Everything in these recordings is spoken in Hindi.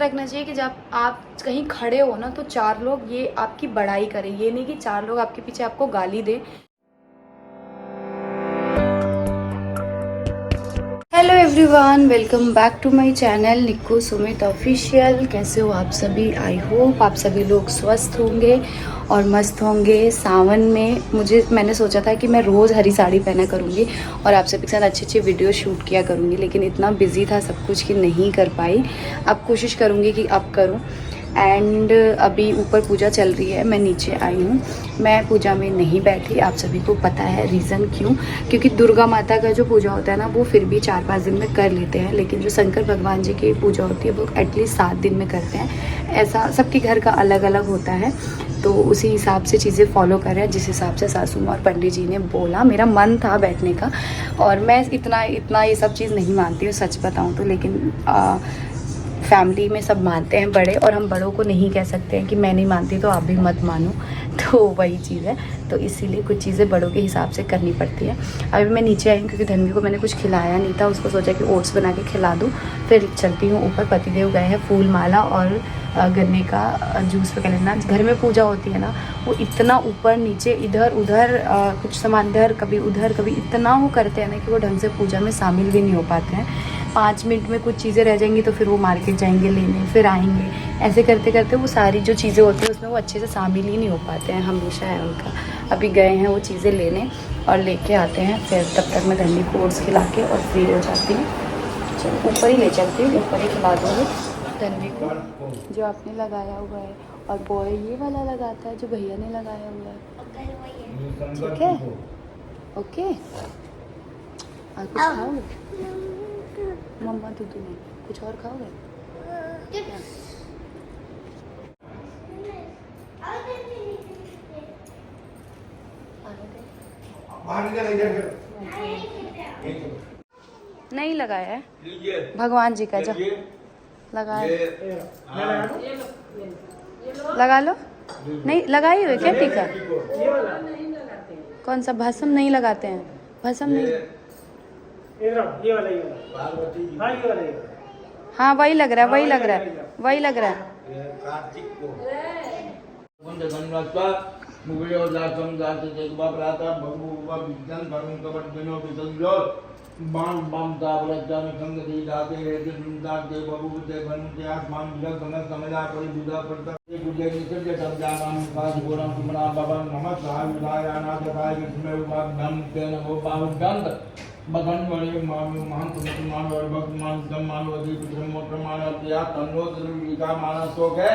रखना चाहिए कि जब आप कहीं खड़े हो ना तो 4 लोग ये आपकी बड़ाई करें, ये नहीं कि 4 लोग आपके पीछे आपको गाली दें। Hello everyone, welcome back to my channel Nikku Sumit official. कैसे हो आप सभी? आई होप आप सभी लोग स्वस्थ होंगे और मस्त होंगे। सावन में मैंने सोचा था कि मैं रोज़ हरी साड़ी पहना करूँगी और आप सभी के साथ अच्छी अच्छी वीडियो शूट किया करूँगी, लेकिन इतना बिजी था सब कुछ कि नहीं कर पाई। अब कोशिश करूँगी कि अब करूँ। एंड अभी ऊपर पूजा चल रही है, मैं नीचे आई हूँ। मैं पूजा में नहीं बैठी, आप सभी को पता है रीज़न क्यों। क्योंकि दुर्गा माता का जो पूजा होता है ना वो फिर भी 4-5 दिन में कर लेते हैं, लेकिन जो शंकर भगवान जी की पूजा होती है वो एटलीस्ट 7 दिन में करते हैं। ऐसा सबके घर का अलग अलग होता है, तो उसी हिसाब से चीज़ें फॉलो कर रहे हैं जिस हिसाब से सासू माँ और पंडित जी ने बोला। मेरा मन था बैठने का और मैं इतना ये सब चीज़ नहीं मानती हूँ सच बताऊँ तो, लेकिन फैमिली में सब मानते हैं बड़े, और हम बड़ों को नहीं कह सकते हैं कि मैं नहीं मानती तो आप भी मत मानो, तो वही चीज़ है। तो इसीलिए कुछ चीज़ें बड़ों के हिसाब से करनी पड़ती है। अभी मैं नीचे आई हूँ क्योंकि धनवी को मैंने कुछ खिलाया नहीं था, उसको सोचा कि ओट्स बना के खिला दूँ, फिर चलती हूँ ऊपर। पतिदेव गए हैं फूल माला और गन्ने का जूस वगैरह लेना। घर में पूजा होती है ना, वो इतना ऊपर नीचे इधर उधर कुछ सामान इधर कभी उधर कभी इतना वो करते हैं ना कि वो ढंग से पूजा में शामिल भी नहीं हो पाते हैं। 5 मिनट में कुछ चीज़ें रह जाएंगी तो फिर वो मार्केट जाएंगे लेने, फिर आएंगे, ऐसे करते करते वो सारी जो चीज़ें होती हैं उसमें वो अच्छे से शामिल ही नहीं हो पाते हैं। हमेशा है उनका। अभी गए हैं वो चीज़ें लेने और लेके आते हैं, फिर तब तक मैं धन्वी को ओट्स खिला के और फ्री हो जाती हूँ। चलो ऊपर ही ले चलती हूँ, ऊपर ही खिला दूँगी धन्वी को जो आपने लगाया हुआ है। और बॉय ये वाला लगाता है जो भैया ने लगाया हुआ है, ठीक है? ओके। और कुछ खाओगे? मम्मा दूध नहीं, कुछ और खाओगे? नहीं लगाया है, भगवान जी का जो लगाया। लगा लो। नहीं लगाई हुई क्या टीका? कौन सा भस्म नहीं लगाते हैं? भस्म नहीं। ये वाला हाँ ये वाला हाँ वही लग रहा है, वही लग रहा है, वही लग रहा है। मगन वाले महान मुसलमान और भगवान सम्मान वधी प्रथम प्रमाण किया तन्नोत्र विका मानस हो गए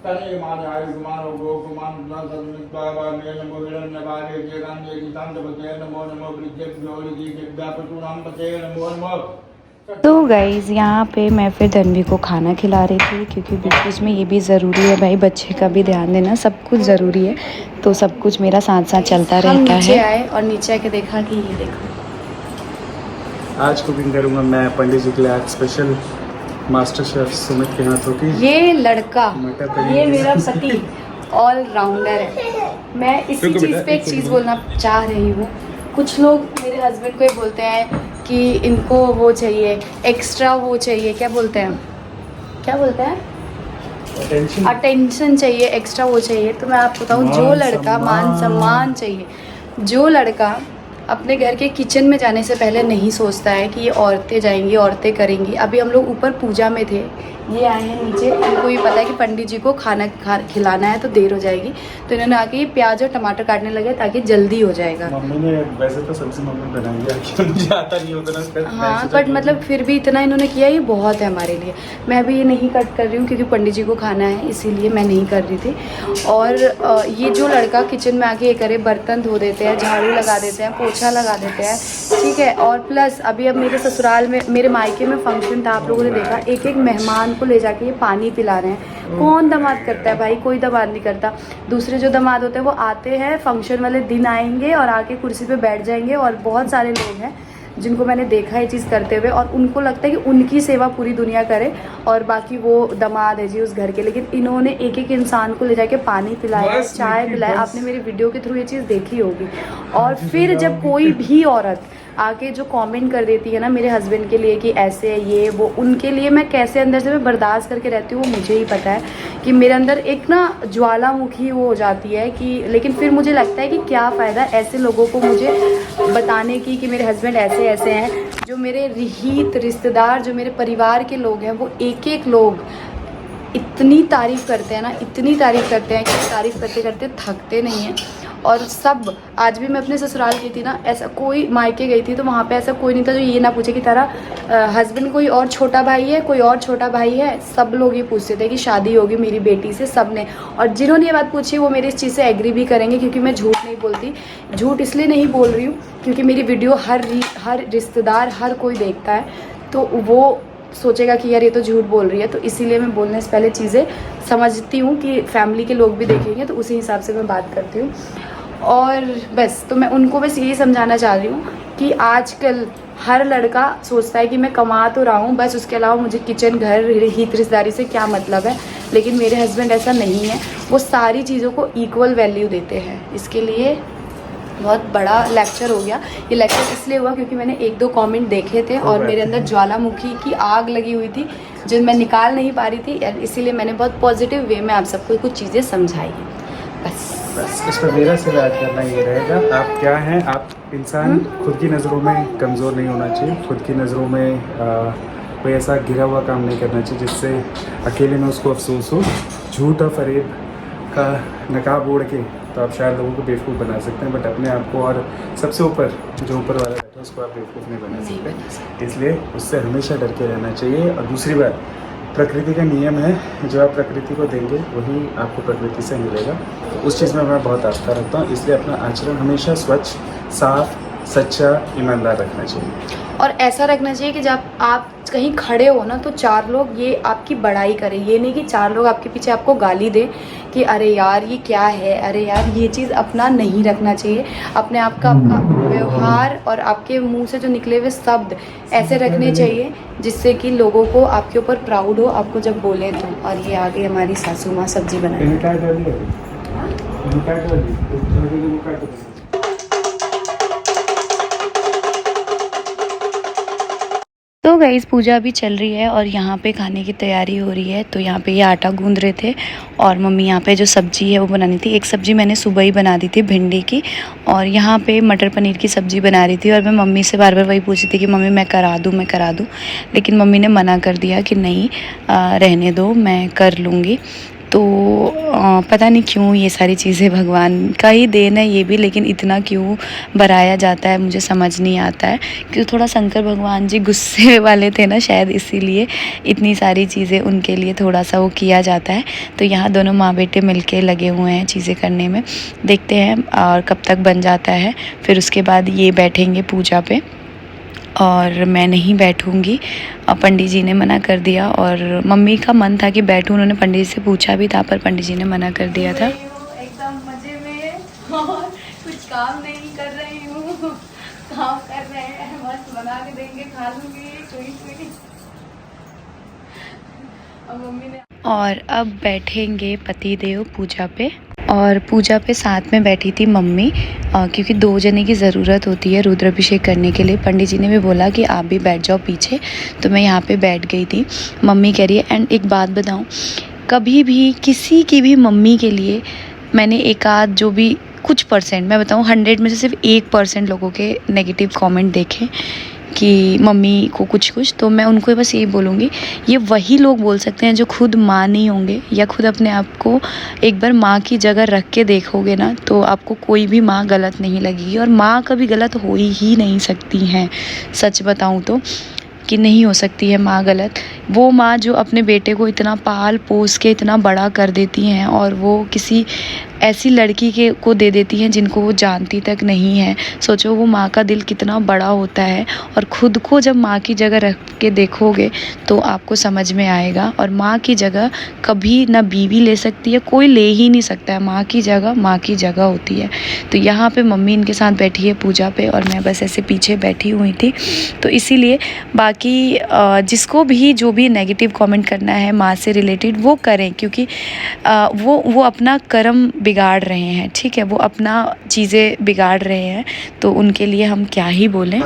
तने मान आयु मान और गो मान प्लस नित्वा में नमो विरण्य बागे के गांधे की शांत बचे नमो नमो वृद्धि जोड़ी की दिव्या प्रचुराम बचे नमो नमो। तो गाइज़ यहाँ पे मैं फिर धन्वी को खाना खिला रही थी, क्योंकि बीच में ये भी ज़रूरी है भाई, बच्चे का भी ध्यान देना, सब कुछ ज़रूरी है। तो सब कुछ मेरा साथ साथ चलता रहता है। नीचे आए और नीचे आके देखा कि ये देखो, आज कुकिंग करूंगा मैं पंडित जी के लिए आज स्पेशल मास्टर शेफ सुमित के हाथों की। ये लड़का, ये मेरा पति ऑल राउंडर है। मैं इसी चीज़ पे एक चीज़ बोलना चाह रही हूँ। कुछ लोग मेरे हस्बैंड को ये बोलते हैं कि इनको वो चाहिए, एक्स्ट्रा वो चाहिए, क्या बोलते हैं, क्या बोलते हैं, अटेंशन चाहिए, एक्स्ट्रा वो चाहिए। तो मैं आपको बताऊँ, जो लड़का मान सम्मान चाहिए, जो लड़का अपने घर के किचन में जाने से पहले नहीं सोचता है कि ये औरतें जाएंगी, औरतें करेंगी। अभी हम लोग ऊपर पूजा में थे, ये आए हैं नीचे, इनको ये पता है कि पंडित जी को खाना खिलाना है तो देर हो जाएगी, तो इन्होंने आके ये प्याज और टमाटर काटने लगे ताकि जल्दी हो जाएगा। मम्मी ने वैसे तो सब्जी मम्मी बनाई है, मुझे आता नहीं उतना। हाँ बट मतलब फिर भी इतना इन्होंने किया, ये बहुत है हमारे लिए। मैं अभी ये नहीं कट कर रही हूँ क्योंकि पंडित जी को खाना है, इसीलिए मैं नहीं कर रही थी। और ये जो लड़का किचन में आके ये करे, बर्तन धो देते हैं, झाड़ू लगा देते हैं, पोछा लगा देते हैं, ठीक है। और प्लस अभी अब मेरे ससुराल में, मेरे मायके में फंक्शन था, आप लोगों ने देखा, एक एक मेहमान को ले जाके ये पानी पिला रहे हैं। कौन दामाद करता है भाई? कोई दामाद नहीं करता। दूसरे जो दामाद होते हैं वो आते हैं, फंक्शन वाले दिन आएंगे और आके कुर्सी पे बैठ जाएंगे। और बहुत सारे लोग हैं जिनको मैंने देखा ये चीज़ करते हुए, और उनको लगता है कि उनकी सेवा पूरी दुनिया करे और बाकी वो दामाद है जी उस घर के। लेकिन इन्होंने एक एक इंसान को ले जाके पानी पिलाया, चाय पिलाया। आपने मेरी वीडियो के थ्रू ये चीज़ देखी होगी। और फिर जब कोई भी औरत आके जो कमेंट कर देती है ना मेरे हस्बैंड के लिए कि ऐसे है ये वो, उनके लिए मैं कैसे अंदर से मैं बर्दाश्त करके रहती हूँ वो मुझे ही पता है कि मेरे अंदर एक ना ज्वालामुखी वो हो जाती है कि, लेकिन फिर मुझे लगता है कि क्या फ़ायदा ऐसे लोगों को मुझे बताने की कि मेरे हस्बैंड ऐसे ऐसे हैं। जो मेरे हित रिश्तेदार, जो मेरे परिवार के लोग हैं, वो एक एक लोग इतनी तारीफ़ करते हैं ना, इतनी तारीफ़ करते हैं कि तारीफ़ करते करते थकते नहीं हैं। और सब, आज भी मैं अपने ससुराल गई थी ना, ऐसा कोई, मायके गई थी तो वहाँ पे ऐसा कोई नहीं था जो ये ना पूछे कि तेरा हस्बैंड कोई और छोटा भाई है, कोई और छोटा भाई है। सब लोग ये पूछते थे कि शादी होगी मेरी बेटी से, सब ने। और जिन्होंने ये बात पूछी वो मेरी इस चीज़ से एग्री भी करेंगे, क्योंकि मैं झूठ नहीं बोलती। झूठ इसलिए नहीं बोल रही हूँ क्योंकि मेरी वीडियो हर रिश्तेदार, हर कोई देखता है, तो वो सोचेगा कि यार ये तो झूठ बोल रही है। तो इसीलिए मैं बोलने से पहले चीज़ें समझती हूँ कि फैमिली के लोग भी देखेंगे, तो उसी हिसाब से मैं बात करती हूँ। और बस, तो मैं उनको बस यही समझाना चाह रही हूँ कि आजकल हर लड़का सोचता है कि मैं कमा तो रहा हूँ, बस उसके अलावा मुझे किचन, घर, हित रिश्तेदारी से क्या मतलब है। लेकिन मेरे हस्बैंड ऐसा नहीं है, वो सारी चीज़ों को इक्वल वैल्यू देते हैं। इसके लिए बहुत बड़ा लेक्चर हो गया। ये लेक्चर इसलिए हुआ क्योंकि मैंने एक दो कमेंट देखे थे और मेरे अंदर ज्वालामुखी की आग लगी हुई थी जो मैं निकाल नहीं पा रही थी, इसीलिए मैंने बहुत पॉजिटिव वे में आप सबको कुछ चीज़ें समझाई हैं। बस इस पर मेरा सिर्फ ऐड करना ये रहेगा, आप क्या हैं, आप इंसान खुद की नज़रों में कमज़ोर नहीं होना चाहिए। खुद की नज़रों में कोई ऐसा गिरा हुआ काम नहीं करना चाहिए जिससे अकेले में उसको अफसोस हो। झूठ और फरेब का नकाब ओढ़ के तो आप शायद लोगों को बेवकूफ़ बना सकते हैं, बट अपने आप को और सबसे ऊपर जो ऊपर वाला बैठा है उसको आप बेवकूफ़ नहीं बना सकते। इसलिए उससे हमेशा डर के रहना चाहिए। और दूसरी बात, प्रकृति का नियम है, जो आप प्रकृति को देंगे वही आपको प्रकृति से मिलेगा। तो उस चीज़ में मैं बहुत आस्था रखता हूँ, इसलिए अपना आचरण हमेशा स्वच्छ, साफ, सच्चा, ईमानदार रखना चाहिए। और ऐसा रखना चाहिए कि जब आप कहीं खड़े हो ना तो चार लोग ये आपकी बड़ाई करें। ये नहीं कि चार लोग आपके पीछे आपको गाली दें कि अरे यार ये क्या है, अरे यार ये चीज़ अपना नहीं रखना चाहिए। अपने आप का, आपका व्यवहार और आपके मुंह से जो निकले हुए शब्द ऐसे रखने चाहिए जिससे कि लोगों को आपके ऊपर प्राउड हो आपको जब बोलें तो। और ये आ गई हमारी सासू माँ सब्जी बनाई। तो गाइस पूजा भी चल रही है और यहाँ पे खाने की तैयारी हो रही है। तो यहाँ पे ये आटा गूंद रहे थे और मम्मी यहाँ पे जो सब्ज़ी है वो बनानी थी। एक सब्ज़ी मैंने सुबह ही बना दी थी भिंडी की, और यहाँ पे मटर पनीर की सब्ज़ी बना रही थी। और मैं मम्मी से बार बार वही पूछी थी कि मम्मी मैं करा दूँ, लेकिन मम्मी ने मना कर दिया कि नहीं रहने दो, मैं कर लूँगी। तो पता नहीं क्यों ये सारी चीज़ें भगवान का ही देन है ये भी, लेकिन इतना क्यों बढ़ाया जाता है मुझे समझ नहीं आता है। क्योंकि थोड़ा शंकर भगवान जी गुस्से वाले थे ना शायद, इसीलिए इतनी सारी चीज़ें उनके लिए थोड़ा सा वो किया जाता है। तो यहाँ दोनों माँ बेटे मिलके लगे हुए हैं चीज़ें करने में। देखते हैं और कब तक बन जाता है। फिर उसके बाद ये बैठेंगे पूजा पे और मैं नहीं बैठूंगी। पंडित जी ने मना कर दिया और मम्मी का मन था कि बैठूं, उन्होंने पंडित जी से पूछा भी था पर पंडित जी ने मना कर दिया था। एकदम मजे में और कुछ काम नहीं कर रही हूँ, काम कर रहे हैं, मस्त बना के देंगे, खा लूँगी कोई। और मम्मी ने और अब बैठेंगे पतिदेव पूजा पे। और पूजा पे साथ में बैठी थी मम्मी, क्योंकि 2 जने की ज़रूरत होती है रुद्राभिषेक करने के लिए। पंडित जी ने भी बोला कि आप भी बैठ जाओ पीछे, तो मैं यहाँ पे बैठ गई थी। मम्मी कह रही है, एंड एक बात बताऊँ, कभी भी किसी की भी मम्मी के लिए मैंने एक आध जो भी कुछ परसेंट, मैं बताऊँ 100 में से सिर्फ 1% लोगों के नेगेटिव कमेंट देखे कि मम्मी को कुछ, तो मैं उनको बस यही बोलूँगी, ये वही लोग बोल सकते हैं जो खुद माँ नहीं होंगे या खुद अपने आप को एक बार माँ की जगह रख के देखोगे ना तो आपको कोई भी माँ गलत नहीं लगेगी। और माँ कभी गलत हो ही नहीं सकती हैं, सच बताऊँ तो कि नहीं हो सकती है माँ गलत। वो माँ जो अपने बेटे को इतना पाल पोस के इतना बड़ा कर देती हैं और वो किसी ऐसी लड़की को दे देती हैं जिनको वो जानती तक नहीं है। सोचो वो माँ का दिल कितना बड़ा होता है। और ख़ुद को जब माँ की जगह रख के देखोगे तो आपको समझ में आएगा। और माँ की जगह कभी ना बीवी ले सकती है, कोई ले ही नहीं सकता है। माँ की जगह होती है। तो यहाँ पे मम्मी इनके साथ बैठी है पूजा पे और मैं बस ऐसे पीछे बैठी हुई थी। तो इसीलिए बाकी जिसको भी जो भी नेगेटिव कमेंट करना है माँ से रिलेटेड वो करें, क्योंकि वो अपना कर्म बिगाड़ रहे हैं, ठीक है, वो अपना चीज़ें बिगाड़ रहे हैं, तो उनके लिए हम क्या ही बोलें।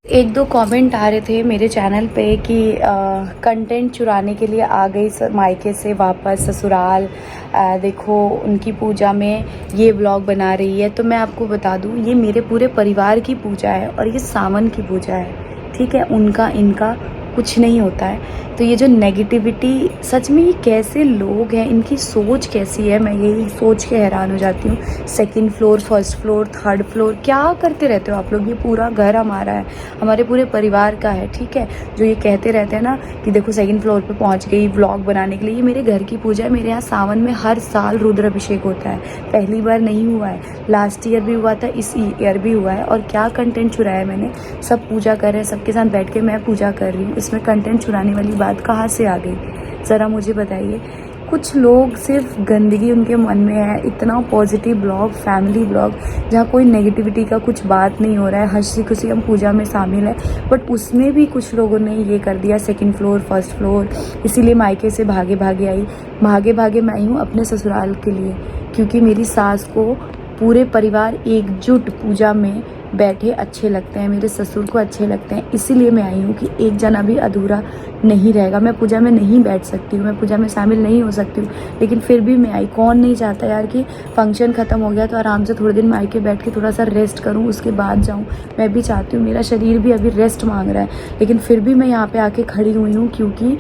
एक दो कमेंट आ रहे थे मेरे चैनल पे कि कंटेंट चुराने के लिए आ गई मायके से वापस ससुराल, देखो उनकी पूजा में ये व्लॉग बना रही है। तो मैं आपको बता दूं, ये मेरे पूरे परिवार की पूजा है और ये सावन की पूजा है, ठीक है, उनका इनका कुछ नहीं होता है। तो ये जो नेगेटिविटी, सच में ये कैसे लोग हैं, इनकी सोच कैसी है, मैं यही सोच के हैरान हो जाती हूँ। Second floor, first floor, third floor, क्या करते रहते हो आप लोग? ये पूरा घर हमारा है, हमारे पूरे परिवार का है, ठीक है। जो ये कहते रहते हैं ना कि देखो सेकंड फ्लोर पे पहुँच गई व्लॉग बनाने के लिए, ये मेरे घर की पूजा है। मेरे यहाँ सावन में हर साल रुद्र अभिषेक होता है, पहली बार नहीं हुआ है, लास्ट ईयर भी हुआ था, इस ईयर भी हुआ है। और क्या कंटेंट चुराया मैंने? सब पूजा कर रहे हैं, सबके साथ बैठ के मैं पूजा कर रही हूँ, इसमें कंटेंट चुराने वाली बात कहाँ से आ गई? ज़रा मुझे बताइए। कुछ लोग सिर्फ गंदगी उनके मन में है। इतना पॉजिटिव ब्लॉग, फैमिली ब्लॉग, जहाँ कोई नेगेटिविटी का कुछ बात नहीं हो रहा है, हंसी खुशी हम पूजा में शामिल है, बट उसमें भी कुछ लोगों ने ये कर दिया सेकंड फ्लोर, फर्स्ट फ्लोर। इसीलिए मायके से भागे भागे मैं आई हूँ अपने ससुराल के लिए, क्योंकि मेरी सास को पूरे परिवार एकजुट पूजा में बैठे अच्छे लगते हैं, मेरे ससुर को अच्छे लगते हैं। इसीलिए मैं आई हूँ कि एक जना भी अधूरा नहीं रहेगा। मैं पूजा में नहीं बैठ सकती हूँ, मैं पूजा में शामिल नहीं हो सकती हूँ, लेकिन फिर भी मैं आई। कौन नहीं चाहता यार कि फंक्शन ख़त्म हो गया तो आराम से थोड़े दिन मैं आके बैठ के थोड़ा सा रेस्ट करूँ, उसके बाद जाऊँ। मैं भी चाहती हूँ, मेरा शरीर भी अभी रेस्ट मांग रहा है, लेकिन फिर भी मैं यहाँ पर आके खड़ी हुई हूँ, क्योंकि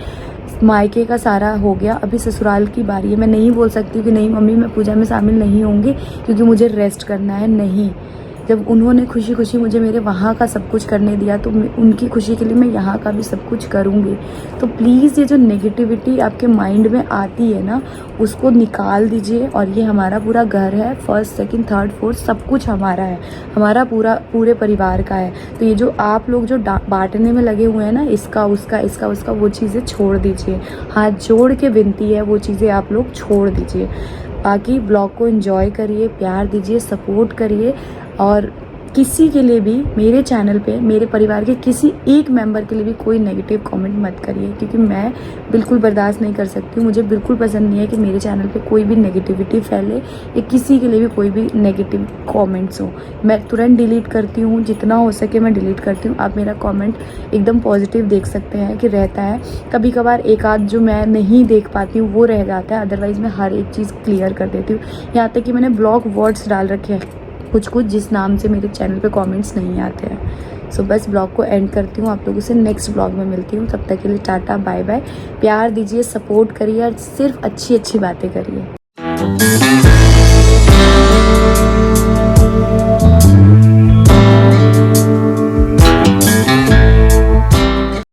मायके का सारा हो गया, अभी ससुराल की बारी है। मैं नहीं बोल सकती कि नहीं मम्मी मैं पूजा में शामिल नहीं होंगी क्योंकि मुझे रेस्ट करना है, नहीं। जब उन्होंने खुशी खुशी मुझे मेरे वहाँ का सब कुछ करने दिया, तो उनकी खुशी के लिए मैं यहाँ का भी सब कुछ करूँगी। तो प्लीज़ ये जो नेगेटिविटी आपके माइंड में आती है ना, उसको निकाल दीजिए। और ये हमारा पूरा घर है, फर्स्ट सेकंड थर्ड फोर्थ सब कुछ हमारा है, हमारा पूरे परिवार का है। तो ये जो आप लोग जो बांटने में लगे हुए हैं ना, इसका उसका, वो चीज़ें छोड़ दीजिए। हाथ जोड़ के विनती है, वो चीज़ें आप लोग छोड़ दीजिए। बाकी ब्लॉग को एंजॉय करिए, प्यार दीजिए, सपोर्ट करिए। और किसी के लिए भी मेरे चैनल पे, मेरे परिवार के किसी एक मेंबर के लिए भी कोई नेगेटिव कमेंट मत करिए, क्योंकि मैं बिल्कुल बर्दाश्त नहीं कर सकती हूँ। मुझे बिल्कुल पसंद नहीं है कि मेरे चैनल पे कोई भी नेगेटिविटी फैले या किसी के लिए भी कोई भी नेगेटिव कमेंट्स हो। मैं तुरंत डिलीट करती हूँ, जितना हो सके मैं डिलीट करती हूँ। आप मेरा कमेंट एकदम पॉजिटिव देख सकते हैं कि रहता है। कभी कभार एक आध जो मैं नहीं देख पाती हूँ वो रह जाता है, अदरवाइज़ मैं हर एक चीज़ क्लियर कर देती हूँ। यहाँ तक कि मैंने ब्लॉक वर्ड्स डाल रखे हैं कुछ जिस नाम से मेरे चैनल पे कमेंट्स नहीं आते हैं। सो बस ब्लॉग को एंड करती हूँ, आप लोगों से नेक्स्ट ब्लॉग में मिलती हूँ। तब तक के लिए टाटा बाय बाय। प्यार दीजिए, सपोर्ट करिए और सिर्फ अच्छी बातें करिए।